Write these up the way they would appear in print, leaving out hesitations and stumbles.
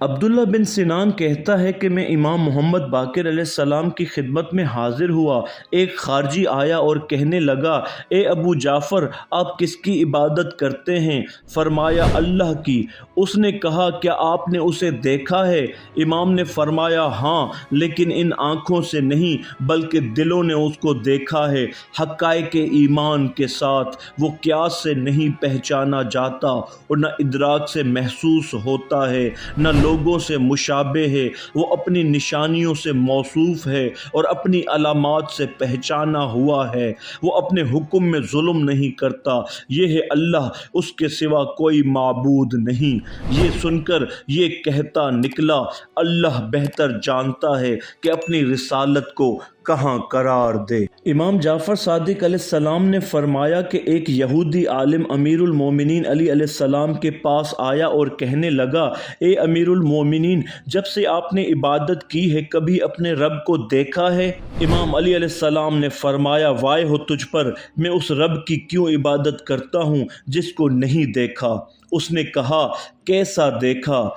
عبداللہ بن سنان کہتا ہے کہ میں امام محمد باقر علیہ السلام کی خدمت میں حاضر ہوا۔ ایک خارجی آیا اور کہنے لگا، اے ابو جعفر، آپ کس کی عبادت کرتے ہیں؟ فرمایا، اللہ کی۔ اس نے کہا، کیا آپ نے اسے دیکھا ہے؟ امام نے فرمایا، ہاں، لیکن ان آنکھوں سے نہیں بلکہ دلوں نے اس کو دیکھا ہے۔ حقائق ایمان کے ساتھ وہ قیاس سے نہیں پہچانا جاتا اور نہ ادراک سے محسوس ہوتا ہے، نہ لوگوں سے مشابہ ہے۔ وہ اپنی نشانیوں سے موصوف ہے اور اپنی علامات سے پہچانا ہوا ہے۔ وہ اپنے حکم میں ظلم نہیں کرتا۔ یہ ہے اللہ، اس کے سوا کوئی معبود نہیں۔ یہ سن کر یہ کہتا نکلا، اللہ بہتر جانتا ہے کہ اپنی رسالت کو کہاں قرار دے۔ امام جعفر صادق علیہ السلام نے فرمایا کہ ایک یہودی عالم امیر المومنین علی علیہ السلام کے پاس آیا اور کہنے لگا، اے امیر المومنین، جب سے آپ نے عبادت کی ہے کبھی اپنے رب کو دیکھا ہے؟ امام علی علیہ السلام نے فرمایا، وائے ہو تجھ پر، میں اس رب کی کیوں عبادت کرتا ہوں جس کو نہیں دیکھا؟ اس نے کہا، کیسا دیکھا؟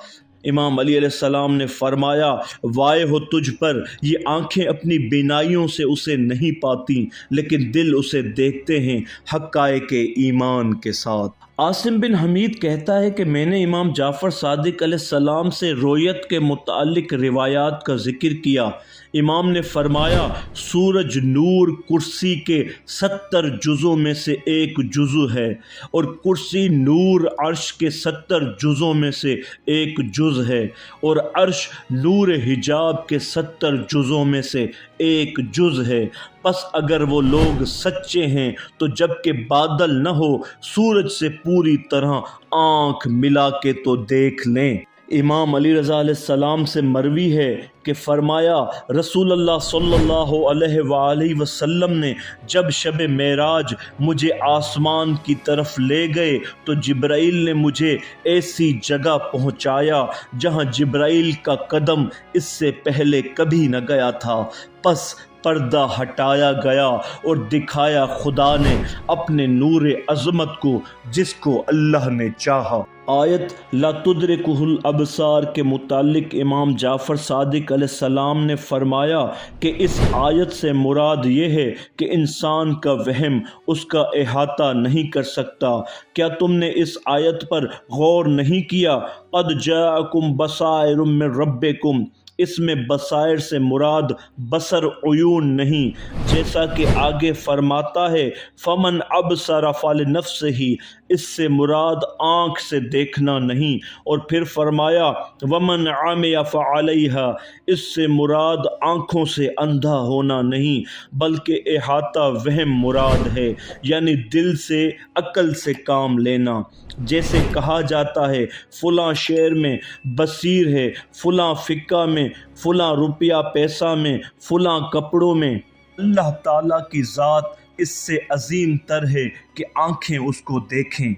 امام علی علیہ السلام نے فرمایا، وائے ہو تجھ پر، یہ آنکھیں اپنی بینائیوں سے اسے نہیں پاتی لیکن دل اسے دیکھتے ہیں حقائق ایمان کے ساتھ۔ عاصم بن حمید کہتا ہے کہ میں نے امام جعفر صادق علیہ السلام سے رویت کے متعلق روایات کا ذکر کیا۔ امام نے فرمایا، سورج نور کرسی کے 70 جزوں میں سے ایک جزو ہے، اور کرسی نور عرش کے 70 جزوں میں سے ایک جز ہے، اور عرش نور حجاب کے 70 جزوں میں سے ایک جز ہے۔ پس اگر وہ لوگ سچے ہیں تو جب کہ بادل نہ ہو سورج سے پوری طرح آنکھ ملا کے تو دیکھ لیں۔ امام علی رضا علیہ السلام سے مروی ہے کہ فرمایا، رسول اللہ صلی اللہ علیہ وآلہ وسلم نے جب شب معراج مجھے آسمان کی طرف لے گئے تو جبرائیل نے مجھے ایسی جگہ پہنچایا جہاں جبرائیل کا قدم اس سے پہلے کبھی نہ گیا تھا۔ پس پردہ ہٹایا گیا اور دکھایا خدا نے اپنے نور عظمت کو جس کو اللہ نے چاہا۔ آیت لا تدرکہ الابصار کے متعلق امام جعفر صادق علیہ السلام نے فرمایا کہ اس آیت سے مراد یہ ہے کہ انسان کا وہم اس کا احاطہ نہیں کر سکتا۔ کیا تم نے اس آیت پر غور نہیں کیا؟ قد جاءکم بصائر من ربکم، اس میں بصائر سے مراد بصر عیون نہیں، جیسا کہ آگے فرماتا ہے فمن ابصر فلنفسہ، اس سے مراد آنکھ سے دیکھنا نہیں، اور پھر فرمایا ومن عمی فعلیہا، اس سے مراد آنکھوں سے اندھا ہونا نہیں بلکہ احاطہ وہم مراد ہے، یعنی دل سے عقل سے کام لینا۔ جیسے کہا جاتا ہے فلاں شعر میں بصیر ہے، فلاں فقہ میں، فلاں روپیہ پیسہ میں، فلاں کپڑوں میں، اللہ تعالیٰ کی ذات اس سے عظیم تر ہے کہ آنکھیں اس کو دیکھیں۔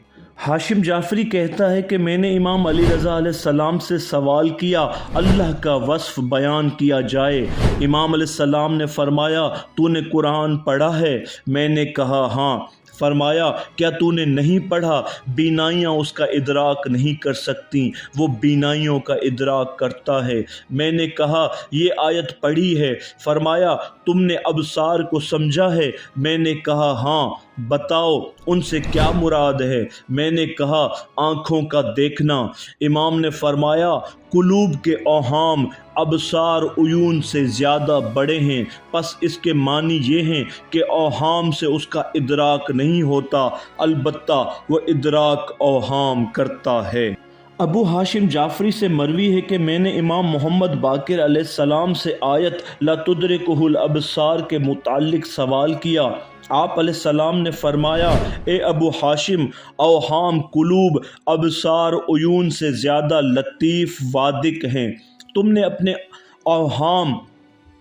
ہاشم جعفری کہتا ہے کہ میں نے امام علی رضا علیہ السلام سے سوال کیا اللہ کا وصف بیان کیا جائے۔ امام علیہ السلام نے فرمایا، تو نے قرآن پڑھا ہے؟ میں نے کہا ہاں۔ فرمایا، کیا تو نے نہیں پڑھا؟ بینائیاں اس کا ادراک نہیں کر سکتی، وہ بینائیوں کا ادراک کرتا ہے۔ میں نے کہا یہ آیت پڑھی ہے۔ فرمایا، تم نے ابصار کو سمجھا ہے؟ میں نے کہا ہاں۔ بتاؤ ان سے کیا مراد ہے؟ میں نے کہا آنکھوں کا دیکھنا۔ امام نے فرمایا، قلوب کے اوہام ابصار عیون سے زیادہ بڑے ہیں، پس اس کے معنی یہ ہیں کہ اوہام سے اس کا ادراک نہیں ہوتا، البتہ وہ ادراک اوہام کرتا ہے۔ ابو ہاشم جعفری سے مروی ہے کہ میں نے امام محمد باقر علیہ السلام سے آیت لا تدرکہ الابصار کے متعلق سوال کیا۔ آپ علیہ السلام نے فرمایا، اے ابو ہاشم، اوہام قلوب ابصار عیون سے زیادہ لطیف وادق ہیں۔ تم نے اپنے اوہام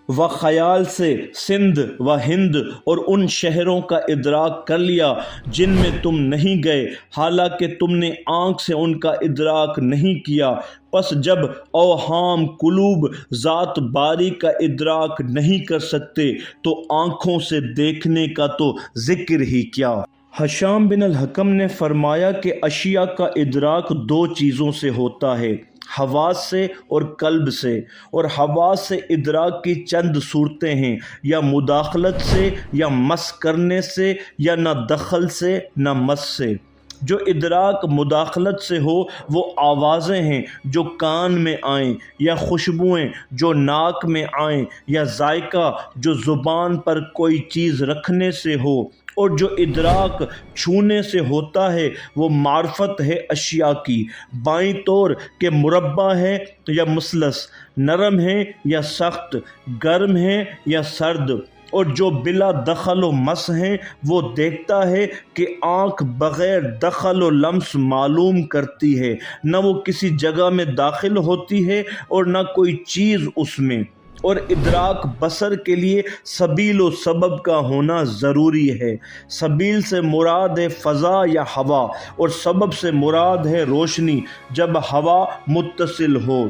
و خیال سے سندھ و ہند اور ان شہروں کا ادراک کر لیا جن میں تم نہیں گئے، حالانکہ تم نے آنکھ سے ان کا ادراک نہیں کیا۔ پس جب اوہام قلوب ذات باری کا ادراک نہیں کر سکتے تو آنکھوں سے دیکھنے کا تو ذکر ہی کیا۔ حشام بن الحکم نے فرمایا کہ اشیاء کا ادراک دو چیزوں سے ہوتا ہے، حواس سے اور قلب سے، اور حواس سے ادراک کی چند صورتیں ہیں، یا مداخلت سے، یا مس کرنے سے، یا نہ دخل سے نہ مس سے۔ جو ادراک مداخلت سے ہو وہ آوازیں ہیں جو کان میں آئیں، یا خوشبوئیں جو ناک میں آئیں، یا ذائقہ جو زبان پر کوئی چیز رکھنے سے ہو، اور جو ادراک چھونے سے ہوتا ہے وہ معرفت ہے اشیاء کی، بائیں طور کہ مربع ہے یا مثلث، نرم ہے یا سخت، گرم ہے یا سرد، اور جو بلا دخل و مس ہیں وہ دیکھتا ہے کہ آنکھ بغیر دخل و لمس معلوم کرتی ہے، نہ وہ کسی جگہ میں داخل ہوتی ہے اور نہ کوئی چیز اس میں، اور ادراک بصر کے لیے سبیل و سبب کا ہونا ضروری ہے۔ سبیل سے مراد ہے فضا یا ہوا، اور سبب سے مراد ہے روشنی جب ہوا متصل ہو۔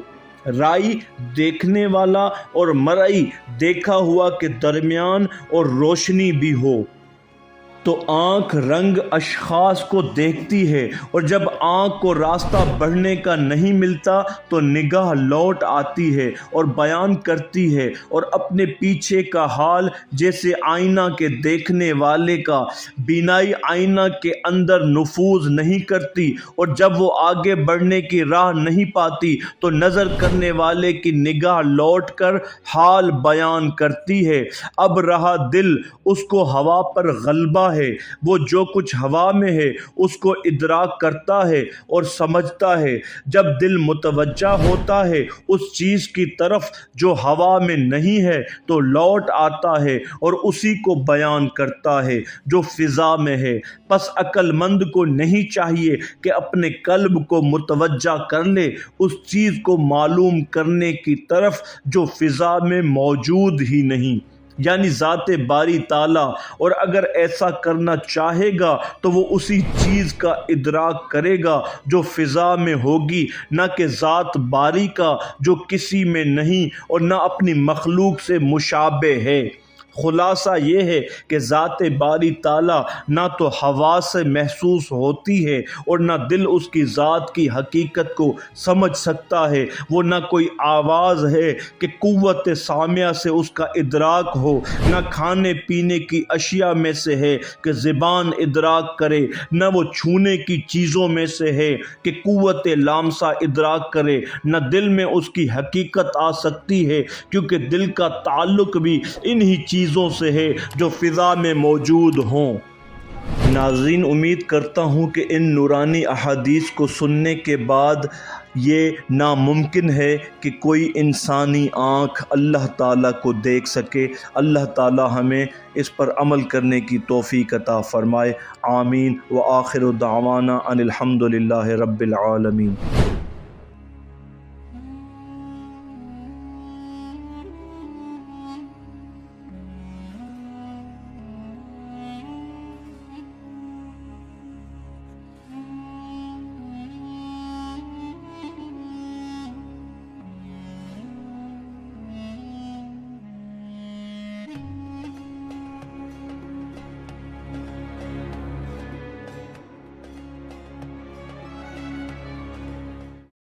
رائی دیکھنے والا اور مرئی دیکھا ہوا کے درمیان اور روشنی بھی ہو تو آنکھ رنگ اشخاص کو دیکھتی ہے، اور جب آنکھ کو راستہ بڑھنے کا نہیں ملتا تو نگاہ لوٹ آتی ہے اور بیان کرتی ہے، اور اپنے پیچھے کا حال جیسے آئینہ کے دیکھنے والے کا بینائی آئینہ کے اندر نفوذ نہیں کرتی، اور جب وہ آگے بڑھنے کی راہ نہیں پاتی تو نظر کرنے والے کی نگاہ لوٹ کر حال بیان کرتی ہے۔ اب رہا دل، اس کو ہوا پر غلبہ ہے، وہ جو کچھ ہوا میں ہے اس کو ادراک کرتا ہے اور سمجھتا ہے۔ جب دل متوجہ ہوتا ہے اس چیز کی طرف جو ہوا میں نہیں ہے تو لوٹ آتا ہے اور اسی کو بیان کرتا ہے جو فضا میں ہے۔ پس عقل مند کو نہیں چاہیے کہ اپنے قلب کو متوجہ کر لے اس چیز کو معلوم کرنے کی طرف جو فضا میں موجود ہی نہیں، یعنی ذات باری تعالیٰ، اور اگر ایسا کرنا چاہے گا تو وہ اسی چیز کا ادراک کرے گا جو فضا میں ہوگی، نہ کہ ذات باری کا جو کسی میں نہیں اور نہ اپنی مخلوق سے مشابہ ہے۔ خلاصہ یہ ہے کہ ذات باری تعالیٰ نہ تو حواس سے محسوس ہوتی ہے اور نہ دل اس کی ذات کی حقیقت کو سمجھ سکتا ہے، وہ نہ کوئی آواز ہے کہ قوت سامعہ سے اس کا ادراک ہو، نہ کھانے پینے کی اشیاء میں سے ہے کہ زبان ادراک کرے، نہ وہ چھونے کی چیزوں میں سے ہے کہ قوت لامسہ ادراک کرے، نہ دل میں اس کی حقیقت آ سکتی ہے کیونکہ دل کا تعلق بھی انہی چیزوں سے ہے جو فضا میں موجود ہوں۔ ناظرین، امید کرتا ہوں کہ ان نورانی احادیث کو سننے کے بعد یہ ناممکن ہے کہ کوئی انسانی آنکھ اللہ تعالیٰ کو دیکھ سکے۔ اللہ تعالیٰ ہمیں اس پر عمل کرنے کی توفیق عطا فرمائے۔ آمین۔ وآخر دعوانا ان الحمد للہ رب العالمین۔